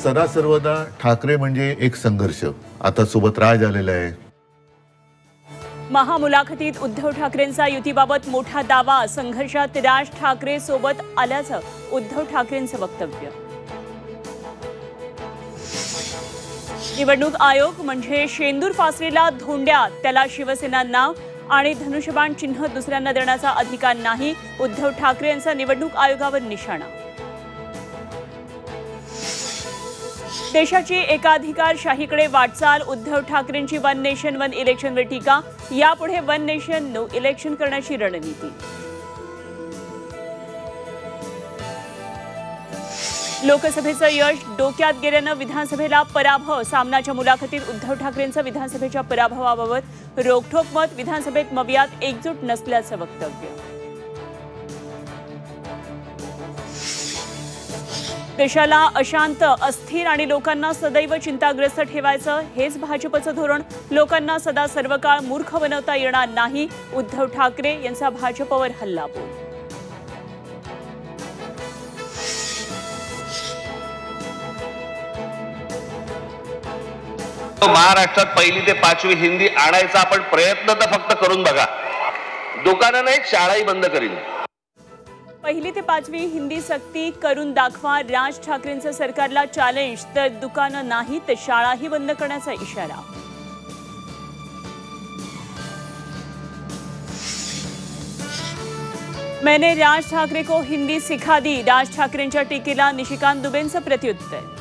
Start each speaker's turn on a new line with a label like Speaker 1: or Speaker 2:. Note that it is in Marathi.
Speaker 1: सदा सर्वदा ठाकरे म्हणजे एक संघर्ष, आता सोबत राज आलेला आहे.
Speaker 2: महामुलाखतीत उद्धव ठाकरेंचा युतीबाबत मोठा दावा, संघर्षात राज ठाकरे सोबत आल्याचं उद्धव ठाकरेंचं वक्तव्य. निवडणूक आयोग म्हणजे शेंदूर फासलेला धोंड्या, त्याला शिवसेना नाव आणि धनुष्यबाण चिन्ह दुसऱ्यांना देण्याचा अधिकार नाही, उद्धव ठाकरे यांचा निवडणूक आयोगावर निशाणा. देशाची एकाधिकारशाहीकडे वाटचाल, उद्धव ठाकरेंची वन नेशन वन इलेक्शनवर टीका, यापुढे वन नेशन नो इलेक्शन करण्याची रणनीती. लोकसभेचं यश डोक्यात गेल्यानं विधानसभेला पराभव, सामनाच्या मुलाखतीत उद्धव ठाकरेंचं विधानसभेच्या पराभवाबाबत रोखठोक मत, विधानसभेत मवियात एकजूट नसल्याचं वक्तव्य. देशाला अशांत, अस्थिर आणि लोकांना सदैव चिंताग्रस्त ठेवायचं हेच भाजपचं धोरण, लोकांना सदा सर्व काळ मूर्ख बनवता येणार नाही, उद्धव ठाकरे यांचा भाजपवर हल्लाबोल.
Speaker 3: महाराष्ट्रात 1ली ते 5वी हिंदी आणायचा आपण प्रयत्न तर फक्त करून बघा. दुकानं नाही, शाळाही बंद करीन.
Speaker 2: 1ली ते 5वी हिंदी सक्ती करून दाखवा, राज ठाकरेंचं सरकारला चॅलेंज, तर दुकानं नाही तर शाळाही बंद करण्याचा इशारा. मैंने राज ठाकरे को हिंदी सिखा दी, राज ठाकरेंच्या टीकेला निशिकांत दुबेंचं प्रत्युत्तर.